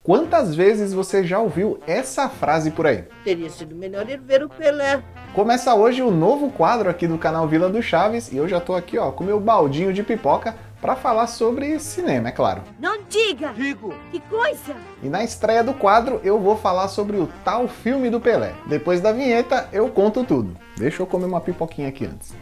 Quantas vezes você já ouviu essa frase por aí? Teria sido melhor ir ver o Pelé. Começa hoje o novo quadro aqui do canal Vila do Chaves e eu já tô aqui ó, com meu baldinho de pipoca para falar sobre cinema, é claro. Não diga! Digo! Que coisa! E na estreia do quadro eu vou falar sobre o tal filme do Pelé. Depois da vinheta eu conto tudo. Deixa eu comer uma pipoquinha aqui antes.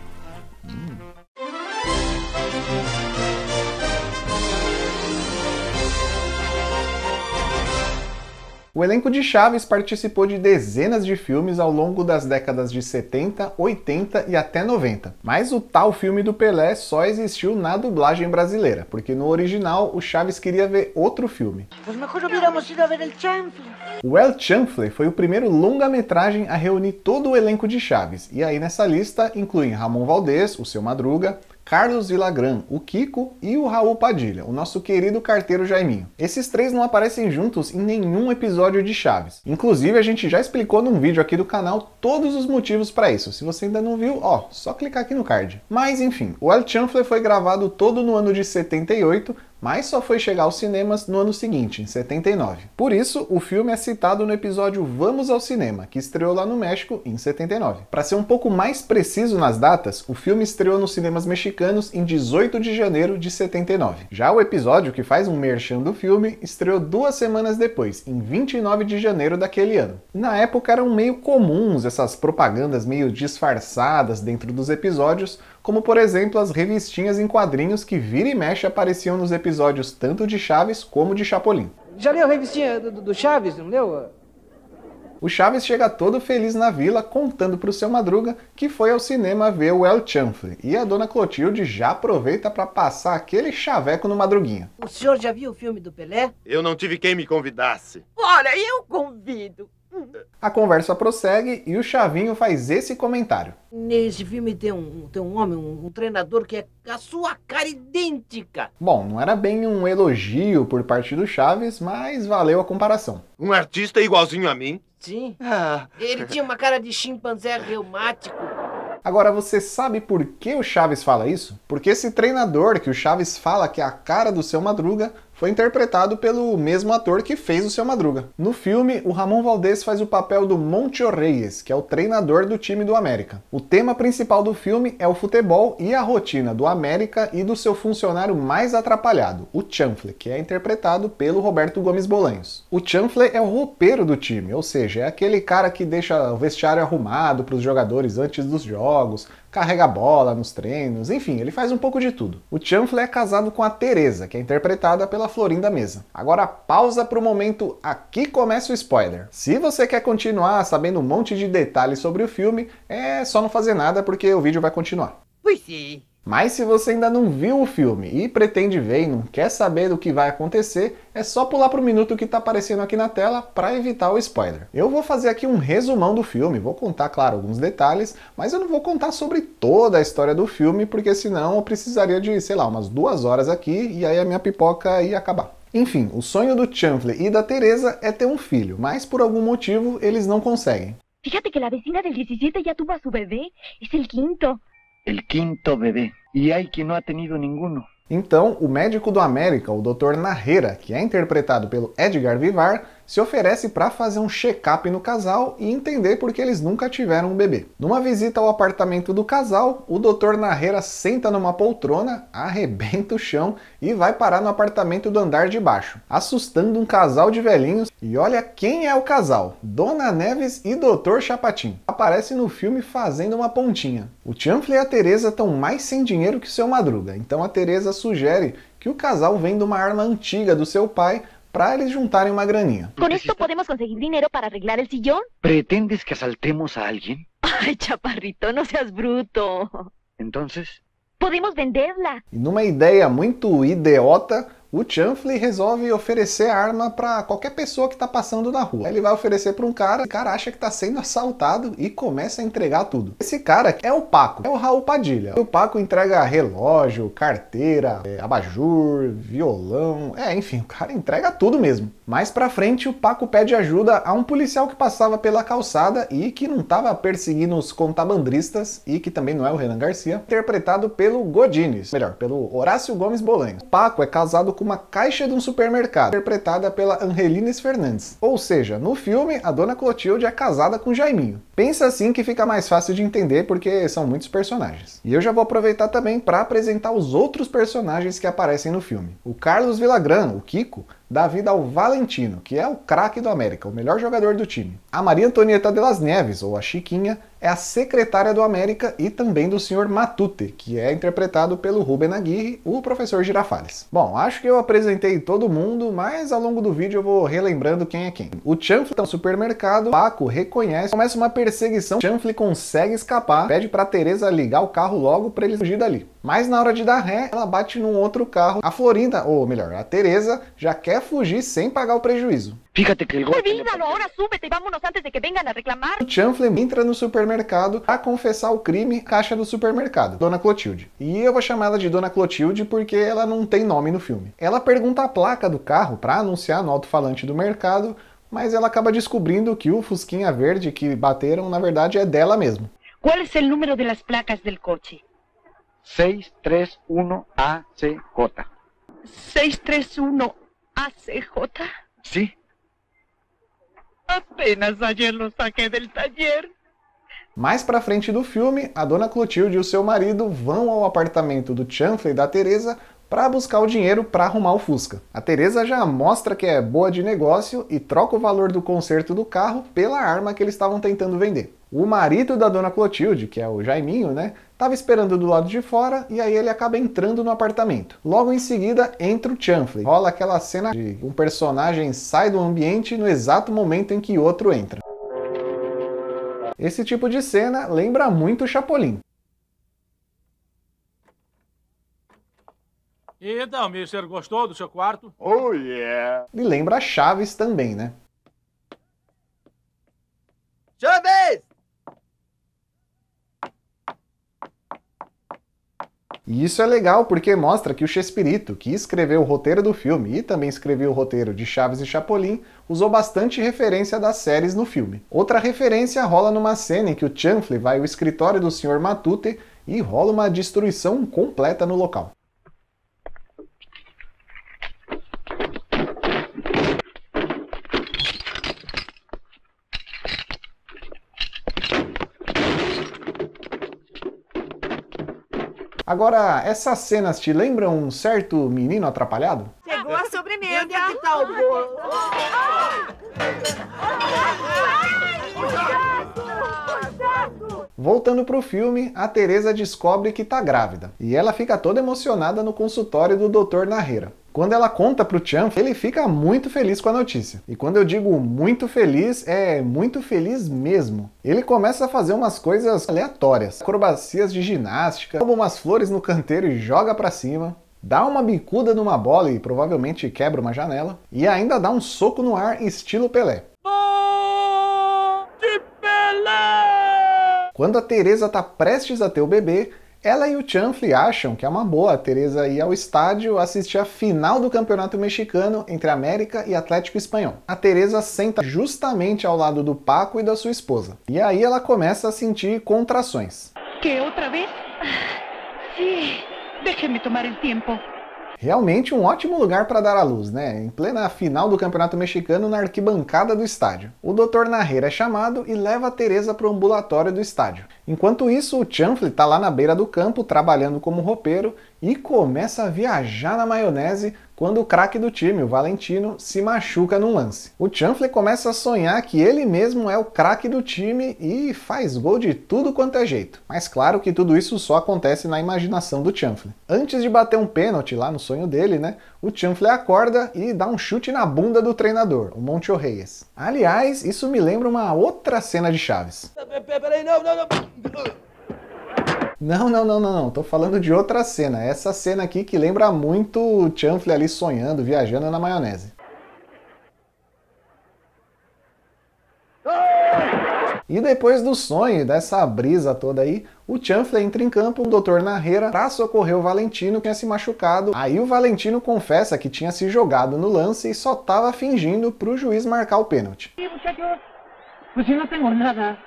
O elenco de Chaves participou de dezenas de filmes ao longo das décadas de 70, 80 e até 90. Mas o tal filme do Pelé só existiu na dublagem brasileira, porque no original o Chaves queria ver outro filme. Pues mejor hubiéramos ido a ver El Chanfle. O El Chanfle foi o primeiro longa-metragem a reunir todo o elenco de Chaves, e aí nessa lista incluem Ramon Valdez, o Seu Madruga, Carlos Villagrán, o Kiko e o Raul Padilha, o nosso querido carteiro Jaiminho. Esses três não aparecem juntos em nenhum episódio de Chaves. Inclusive, a gente já explicou num vídeo aqui do canal todos os motivos para isso. Se você ainda não viu, ó, só clicar aqui no card. Mas enfim, o El Chanfle foi gravado todo no ano de 78, mas só foi chegar aos cinemas no ano seguinte, em 79. Por isso, o filme é citado no episódio Vamos ao Cinema, que estreou lá no México em 79. Para ser um pouco mais preciso nas datas, o filme estreou nos cinemas mexicanos em 18 de janeiro de 79. Já o episódio, que faz um merchan do filme, estreou 2 semanas depois, em 29 de janeiro daquele ano. Na época eram meio comuns essas propagandas meio disfarçadas dentro dos episódios, como por exemplo as revistinhas em quadrinhos que vira e mexe apareciam nos episódios tanto de Chaves como de Chapolin. Já leu a revistinha do Chaves, não leu? O Chaves chega todo feliz na vila contando pro Seu Madruga que foi ao cinema ver o El Chanfle, e a dona Clotilde já aproveita para passar aquele chaveco no Madruguinha. O senhor já viu o filme do Pelé? Eu não tive quem me convidasse. Ora, eu convido. A conversa prossegue e o Chavinho faz esse comentário. Nesse filme tem um homem, um treinador que é a sua cara idêntica. Bom, não era bem um elogio por parte do Chaves, mas valeu a comparação. Um artista igualzinho a mim? Sim. Ah. Ele tinha uma cara de chimpanzé reumático. Agora, você sabe por que o Chaves fala isso? Porque esse treinador que o Chaves fala que é a cara do Seu Madruga foi interpretado pelo mesmo ator que fez o Seu Madruga. No filme, o Ramon Valdez faz o papel do Moncho Reyes, que é o treinador do time do América. O tema principal do filme é o futebol e a rotina do América e do seu funcionário mais atrapalhado, o Chanfle, que é interpretado pelo Roberto Gomes Bolanhos. O Chanfle é o roupeiro do time, ou seja, é aquele cara que deixa o vestiário arrumado para os jogadores antes dos jogos, carrega a bola nos treinos, enfim, ele faz um pouco de tudo. O Chanfle é casado com a Teresa, que é interpretada pela Florinda Mesa. Agora pausa para o momento, aqui começa o spoiler. Se você quer continuar sabendo um monte de detalhes sobre o filme, é só não fazer nada porque o vídeo vai continuar. Pois sim. Mas se você ainda não viu o filme e pretende ver e não quer saber do que vai acontecer, é só pular pro minuto que tá aparecendo aqui na tela para evitar o spoiler. Eu vou fazer aqui um resumão do filme, vou contar, claro, alguns detalhes, mas eu não vou contar sobre toda a história do filme, porque senão eu precisaria de, sei lá, umas 2 horas aqui e aí a minha pipoca ia acabar. Enfim, o sonho do Chanfle e da Teresa é ter um filho, mas por algum motivo eles não conseguem. Fíjate que la vecina del 17 ya tuvo a su bebé. Es el quinto. El quinto bebé. Y hay quien no ha tenido ninguno. Então, o médico do América, o Dr. Narreira, que é interpretado pelo Edgar Vivar, se oferece para fazer um check-up no casal e entender por que eles nunca tiveram um bebê. Numa visita ao apartamento do casal, o Dr. Narreira senta numa poltrona, arrebenta o chão e vai parar no apartamento do andar de baixo, assustando um casal de velhinhos. E olha quem é o casal, Dona Neves e Dr. Chapatin. Aparece no filme fazendo uma pontinha. O Chanfle e a Teresa estão mais sem dinheiro que o Seu Madruga, então a Teresa sugere que o casal venda uma arma antiga do seu pai para eles juntarem uma graninha. ¿Con esto podemos conseguir dinero para arreglar el sillón? ¿Pretendes que asaltemos a alguien? Ay, chaparrito, no seas bruto. Entonces, Podemos venderla. E numa ideia muito idiota, o Chanfle resolve oferecer a arma para qualquer pessoa que está passando na rua. Ele vai oferecer para um cara, o cara acha que está sendo assaltado e começa a entregar tudo. Esse cara é o Paco, é o Raul Padilha. O Paco entrega relógio, carteira, abajur, violão, enfim, o cara entrega tudo mesmo. Mais pra frente, o Paco pede ajuda a um policial que passava pela calçada e que não estava perseguindo os contrabandistas e que também não é o Renan Garcia, interpretado pelo Godines, melhor, pelo Horácio Gomes Bolanhos. O Paco é casado com com uma caixa de um supermercado, interpretada pela Angelines Fernandes. Ou seja, no filme, a Dona Clotilde é casada com Jaiminho. Pensa assim que fica mais fácil de entender porque são muitos personagens. E eu já vou aproveitar também para apresentar os outros personagens que aparecem no filme. O Carlos Villagrán, o Kiko, dá vida ao Valentino, que é o craque do América, o melhor jogador do time. A Maria Antonieta de las Nieves, ou a Chiquinha, é a secretária do América e também do Sr. Matute, que é interpretado pelo Rubem Aguirre, o professor Girafales. Bom, acho que eu apresentei todo mundo, mas ao longo do vídeo eu vou relembrando quem é quem. O Chanfle tá no supermercado, Paco reconhece, começa uma perseguição, Chanfle consegue escapar, pede pra Teresa ligar o carro logo pra ele fugir dali. Mas na hora de dar ré, ela bate num outro carro. A Florinda, ou melhor, a Teresa, já quer fugir sem pagar o prejuízo. Fíjate que el golpe... Olvídalo, ahora súbete y vámonos antes de que vengan a reclamar. O Chanfle entra no supermercado para confessar o crime caixa do supermercado, Dona Clotilde. E eu vou chamar ela de Dona Clotilde porque ela não tem nome no filme. Ela pergunta a placa do carro para anunciar no alto-falante do mercado, mas ela acaba descobrindo que o Fusquinha verde que bateram, na verdade, é dela mesmo. ¿Cuál es el número de las placas del coche? 631ACJ. 631ACJ. Sí. Apenas ayer lo saqué del taller. Mais pra frente do filme, a Dona Clotilde e o seu marido vão ao apartamento do Chanfle e da Teresa para buscar o dinheiro para arrumar o Fusca. A Teresa já mostra que é boa de negócio e troca o valor do conserto do carro pela arma que eles estavam tentando vender. O marido da Dona Clotilde, que é o Jaiminho, né, estava esperando do lado de fora e aí ele acaba entrando no apartamento. Logo em seguida entra o Chanfle. Rola aquela cena de um personagem sai do ambiente no exato momento em que outro entra. Esse tipo de cena lembra muito o Chapolin. Então, mister, gostou do seu quarto? Oh, yeah. E lembra Chaves também, né? Chaves! E isso é legal porque mostra que o Chespirito, que escreveu o roteiro do filme e também escreveu o roteiro de Chaves e Chapolin, usou bastante referência das séries no filme. Outra referência rola numa cena em que o Chanfle vai ao escritório do Sr. Matute e rola uma destruição completa no local. Agora, essas cenas te lembram um certo menino atrapalhado? Chegou a sobremesa. Onde é que tá o bolo? Voltando pro filme, a Teresa descobre que tá grávida. E ela fica toda emocionada no consultório do Dr. Narreira. Quando ela conta pro Chanfle, ele fica muito feliz com a notícia. E quando eu digo muito feliz, é muito feliz mesmo. Ele começa a fazer umas coisas aleatórias. Acrobacias de ginástica, rouba umas flores no canteiro e joga pra cima. Dá uma bicuda numa bola e provavelmente quebra uma janela. E ainda dá um soco no ar estilo Pelé. De Pelé! Quando a Teresa tá prestes a ter o bebê, ela e o Chanfle acham que é uma boa a Teresa ir ao estádio assistir a final do Campeonato Mexicano entre América e Atlético Espanhol. A Teresa senta justamente ao lado do Paco e da sua esposa. E aí ela começa a sentir contrações. ¿Qué otra vez? Sí, déjeme tomar el tiempo. Realmente um ótimo lugar para dar à luz, né? Em plena final do Campeonato Mexicano na arquibancada do estádio. O Dr. Narreira é chamado e leva a Teresa para o ambulatório do estádio. Enquanto isso, o Chanfle está lá na beira do campo trabalhando como roupeiro e começa a viajar na maionese quando o craque do time, o Valentino, se machuca num lance. O Chanfle começa a sonhar que ele mesmo é o craque do time e faz gol de tudo quanto é jeito. Mas claro que tudo isso só acontece na imaginação do Chanfle. Antes de bater um pênalti lá no sonho dele, né, o Chanfle acorda e dá um chute na bunda do treinador, o Moncho Reyes. Aliás, isso me lembra uma outra cena de Chaves. Peraí, não. Não, tô falando de outra cena. Essa cena aqui que lembra muito o Chanfle ali sonhando, viajando na maionese. E depois do sonho, dessa brisa toda aí, o Chanfle entra em campo, o Dr. Narreira, para socorrer o Valentino que tinha se machucado. Aí o Valentino confessa que tinha se jogado no lance e só tava fingindo pro juiz marcar o pênalti. Pues yo no tengo nada.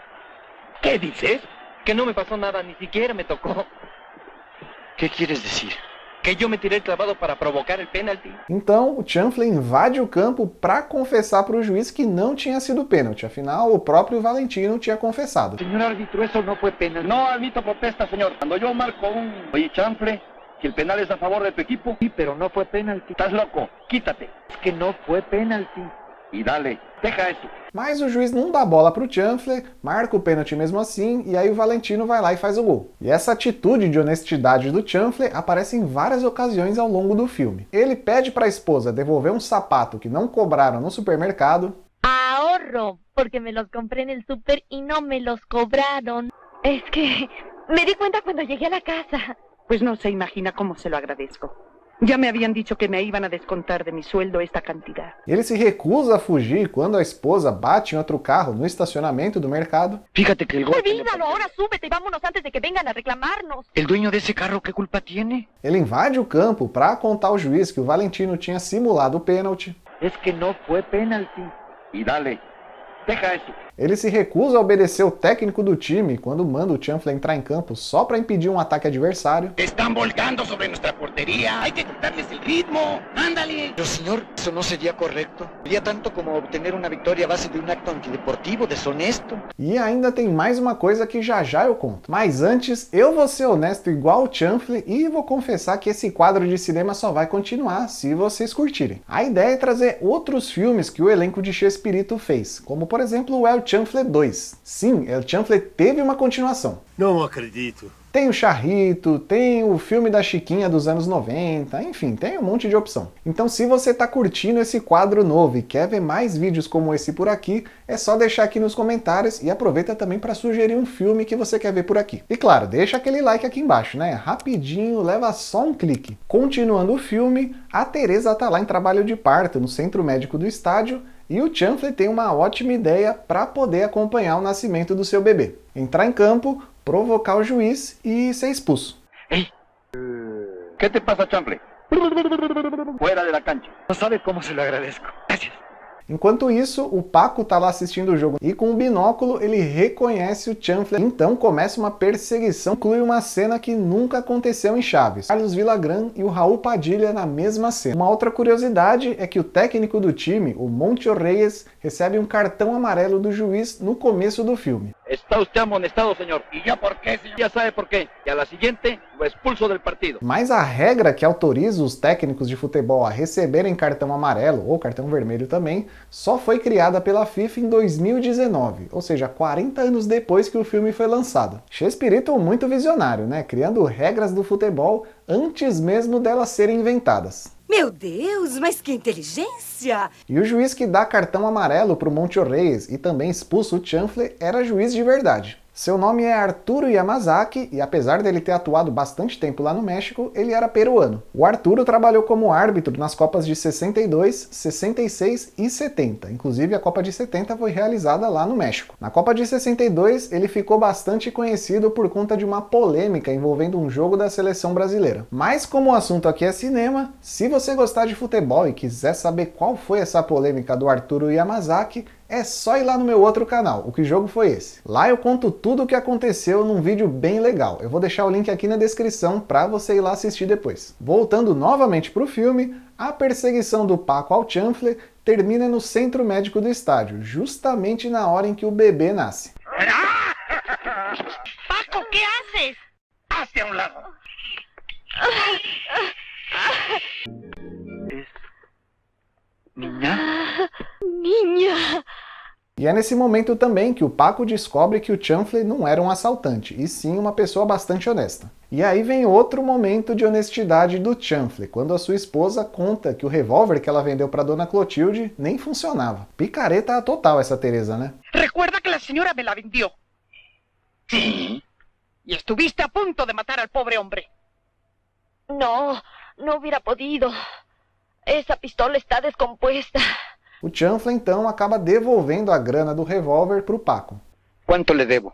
¿Qué dices? Que no me pasó nada, ni siquiera me tocó. ¿Qué quieres decir? Que yo me tiré el clavado para provocar el penalti. Então, o Chanfle invade o campo para confessar para o juiz que não tinha sido pênalti, afinal, o próprio Valentino tinha confessado. Señor árbitro, eso no fue penal. No admito protesta, señor. Cuando yo marco Oye, Chanfle, si el penal es a favor de tu equipo. Sí, pero no fue penalti. Estás loco, quítate. Es que no fue penalti. E dale, deja eso. Mas o juiz não dá bola pro Chanfle, marca o pênalti mesmo assim, e aí o Valentino vai lá e faz o gol. E essa atitude de honestidade do Chanfle aparece em várias ocasiões ao longo do filme. Ele pede para a esposa devolver um sapato que não cobraram no supermercado. Ahorro, porque me los compré en el súper y no me los cobraron. Es que me di cuenta cuando llegué a la casa. Pues no se imagina cómo se lo agradezco. Ya me habían dicho que me iban a descontar de mi sueldo esta cantidad. Ele se recusa a fugir quando a esposa bate em outro carro no estacionamento do mercado. Fíjate que el gol... Olvídalo, ahora súbete y vámonos antes de que vengan a reclamarnos. ¿El dueño de ese carro qué culpa tiene? Ele invade o campo para contar ao juiz que o Valentino tinha simulado o pênalti. Es que no fue penalti. Y dale, deja eso. Ele se recusa a obedecer o técnico do time quando manda o Chanfle entrar em campo só para impedir um ataque adversário. Están volcando sobre nuestra portería. Hay que cortarles el ritmo. Ándale. Pero señor, eso no sería correcto. Sería tanto como obtener una victoria a base de un acto antideportivo, deshonesto. E ainda tem mais uma coisa que já eu conto. Mas antes, eu vou ser honesto igual o Chanfle e vou confessar que esse quadro de cinema só vai continuar se vocês curtirem. A ideia é trazer outros filmes que o elenco de Chespirito fez, como por exemplo o El Chanfle 2. Sim, El Chanfle teve uma continuação. Não acredito. Tem o Charrito, tem o filme da Chiquinha dos anos 90, enfim, tem um monte de opção. Então se você tá curtindo esse quadro novo e quer ver mais vídeos como esse por aqui, é só deixar aqui nos comentários e aproveita também para sugerir um filme que você quer ver por aqui. E claro, deixa aquele like aqui embaixo, né? Rapidinho, leva só um clique. Continuando o filme, a Teresa tá lá em trabalho de parto no centro médico do estádio e o Chanfle tem uma ótima ideia para poder acompanhar o nascimento do seu bebê. Entrar em campo, provocar o juiz e ser expulso. Hey. ¿Qué te pasa, Chanfle? Fuera de la cancha. No sabe cómo se lo agradezco. Gracias. Enquanto isso, o Paco tá lá assistindo o jogo e com o binóculo ele reconhece o Chanfle. Então começa uma perseguição, inclui uma cena que nunca aconteceu em Chaves. Carlos Villagrán e o Raul Padilha na mesma cena. Uma outra curiosidade é que o técnico do time, o Moncho Reyes, recebe um cartão amarelo do juiz no começo do filme. Está usted amonestado, señor. ¿Y ya por qué, señor? Ya sabe por qué. Y a la siguiente, lo expulso del partido. Mas a regra que autoriza os técnicos de futebol a receberem cartão amarelo, ou cartão vermelho também, só foi criada pela FIFA em 2019, ou seja, 40 anos depois que o filme foi lançado. Chespirito muito visionário, né? Criando regras do futebol antes mesmo delas serem inventadas. Meu Deus, mas que inteligência! E o juiz que dá cartão amarelo para o Moncho Reyes e também expulsa o Chanfle era juiz de verdade. Seu nome é Arturo Yamazaki e apesar dele ter atuado bastante tempo lá no México, ele era peruano. O Arturo trabalhou como árbitro nas Copas de 62, 66 e 70. Inclusive a Copa de 70 foi realizada lá no México. Na Copa de 62 ele ficou bastante conhecido por conta de uma polêmica envolvendo um jogo da seleção brasileira. Mas como o assunto aqui é cinema, se você gostar de futebol e quiser saber qual foi essa polêmica do Arturo Yamazaki, é só ir lá no meu outro canal, O Que Jogo Foi Esse? Lá eu conto tudo o que aconteceu num vídeo bem legal. Eu vou deixar o link aqui na descrição para você ir lá assistir depois. Voltando novamente para o filme, a perseguição do Paco ao Chanfle termina no centro médico do estádio, justamente na hora em que o bebê nasce. Paco, ¿qué haces? Hacia un lado. Niña. Niña. E é nesse momento também que o Paco descobre que o Chanfle não era um assaltante, e sim uma pessoa bastante honesta. E aí vem outro momento de honestidade do Chanfle, quando a sua esposa conta que o revólver que ela vendeu para Dona Clotilde nem funcionava. Picareta total essa Teresa, né? Recuerda que la señora me la vendió. Sí. Y estuviste a punto de matar al pobre hombre. No, no hubiera podido. Esa pistola está descompuesta. O Chanfle então acaba devolvendo a grana do revólver para o Paco. ¿Cuánto le debo?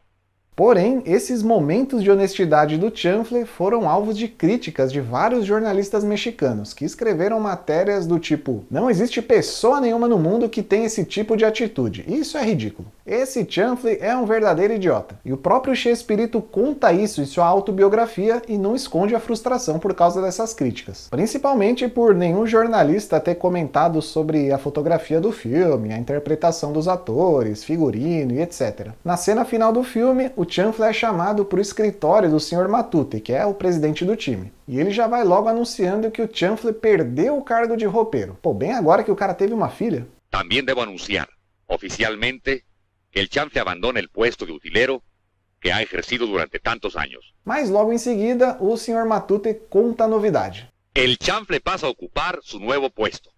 Porém, esses momentos de honestidade do Chanfle foram alvos de críticas de vários jornalistas mexicanos, que escreveram matérias do tipo: não existe pessoa nenhuma no mundo que tenha esse tipo de atitude, isso é ridículo. Esse Chanfle é um verdadeiro idiota. E o próprio Chespirito conta isso em sua autobiografia e não esconde a frustração por causa dessas críticas. Principalmente por nenhum jornalista ter comentado sobre a fotografia do filme, a interpretação dos atores, figurino e etc. Na cena final do filme, o Chanfle é chamado para o escritório do Sr. Matute, que é o presidente do time. E ele já vai logo anunciando que o Chanfle perdeu o cargo de roupeiro. Pô, bem agora que o cara teve uma filha. Também devo anunciar, oficialmente, que el Chanfle abandona el puesto de utilero que ha ejercido durante tantos años. Mas logo em seguida, o Sr. Matute conta a novidade. El Chanfle pasa a ocupar su nuevo puesto.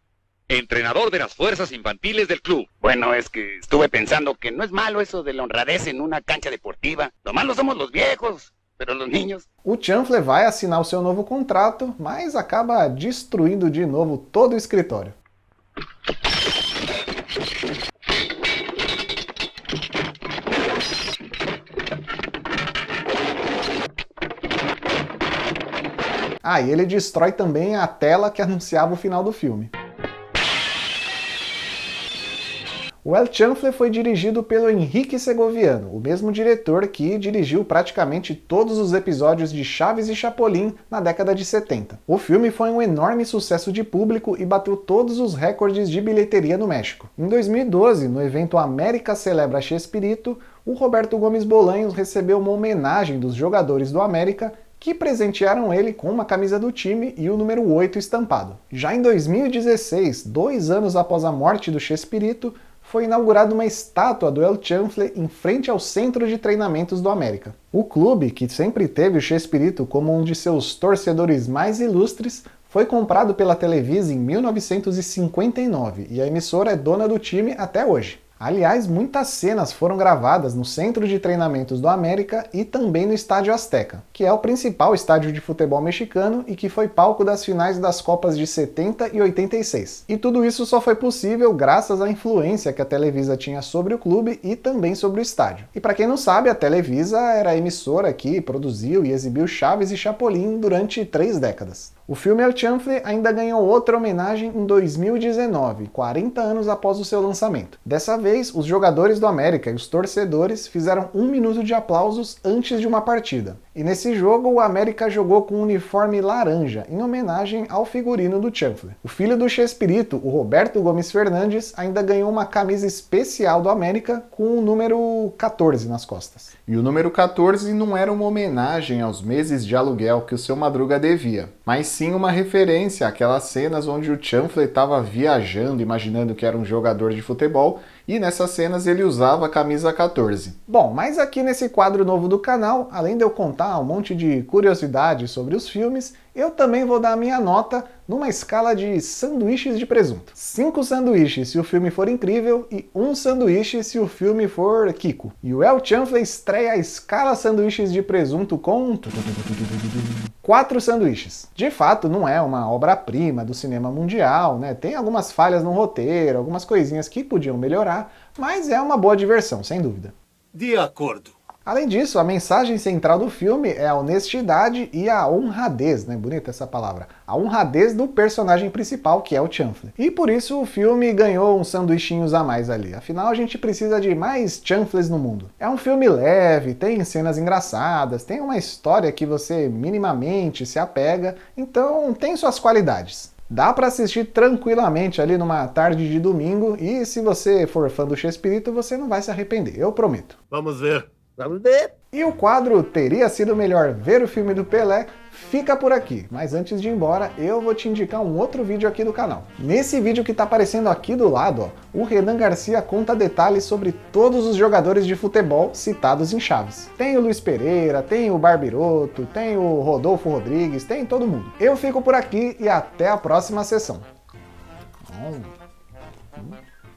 Entrenador de las fuerzas infantiles del club. Bueno, es que estuve pensando que no es malo eso de la honradez en una cancha deportiva. Lo malo somos los viejos, pero los niños... O Chanfle vai assinar o seu novo contrato, mas acaba destruindo de novo todo o escritório. Ah, e ele destrói também a tela que anunciava o final do filme. O El Chanfle foi dirigido pelo Enrique Segoviano, o mesmo diretor que dirigiu praticamente todos os episódios de Chaves e Chapolin na década de 70. O filme foi um enorme sucesso de público e bateu todos os recordes de bilheteria no México. Em 2012, no evento América Celebra Chespirito, o Roberto Gomes Bolanhos recebeu uma homenagem dos jogadores do América que presentearam ele com uma camisa do time e o número 8 estampado. Já em 2016, 2 anos após a morte do Chespirito, foi inaugurada uma estátua do El Chanfle em frente ao centro de treinamentos do América. O clube, que sempre teve o Chespirito como um de seus torcedores mais ilustres, foi comprado pela Televisa em 1959 e a emissora é dona do time até hoje. Aliás, muitas cenas foram gravadas no Centro de Treinamentos do América e também no Estádio Azteca, que é o principal estádio de futebol mexicano e que foi palco das finais das Copas de 70 e 86. E tudo isso só foi possível graças à influência que a Televisa tinha sobre o clube e também sobre o estádio. E para quem não sabe, a Televisa era a emissora que produziu e exibiu Chaves e Chapolin durante 3 décadas. O filme El Chanfle ainda ganhou outra homenagem em 2019, 40 anos após o seu lançamento. Dessa vez, os jogadores do América e os torcedores fizeram 1 minuto de aplausos antes de uma partida. E nesse jogo, o América jogou com um uniforme laranja, em homenagem ao figurino do Chanfle. O filho do Chespirito, o Roberto Gomes Fernandes, ainda ganhou uma camisa especial do América com o número 14 nas costas. E o número 14 não era uma homenagem aos meses de aluguel que o seu Madruga devia, mas sim uma referência àquelas cenas onde o Chanfle estava viajando, imaginando que era um jogador de futebol, e nessas cenas ele usava a camisa 14. Bom, mas aqui nesse quadro novo do canal, além de eu contar um monte de curiosidades sobre os filmes, eu também vou dar a minha nota numa escala de sanduíches de presunto. 5 sanduíches se o filme for incrível e 1 sanduíche se o filme for Kiko. E o El Chanfle estreia a escala sanduíches de presunto com 4 sanduíches. De fato, não é uma obra-prima do cinema mundial, né? Tem algumas falhas no roteiro, algumas coisinhas que podiam melhorar, mas é uma boa diversão, sem dúvida. De acordo. Além disso, a mensagem central do filme é a honestidade e a honradez, né? Bonita essa palavra. A honradez do personagem principal, que é o Chanfle. E por isso o filme ganhou uns sanduichinhos a mais ali. Afinal, a gente precisa de mais Chanfles no mundo. É um filme leve, tem cenas engraçadas, tem uma história que você minimamente se apega, então tem suas qualidades. Dá pra assistir tranquilamente ali numa tarde de domingo e se você for fã do Chespirito, você não vai se arrepender, eu prometo. Vamos ver. Vamos ver. E o quadro Teria Sido Melhor Ver o Filme do Pelé fica por aqui. Mas antes de ir embora, eu vou te indicar um outro vídeo aqui do canal. Nesse vídeo que tá aparecendo aqui do lado, ó, o Renan Garcia conta detalhes sobre todos os jogadores de futebol citados em Chaves. Tem o Luiz Pereira, tem o Barbiroto, tem o Rodolfo Rodrigues, tem todo mundo. Eu fico por aqui e até a próxima sessão.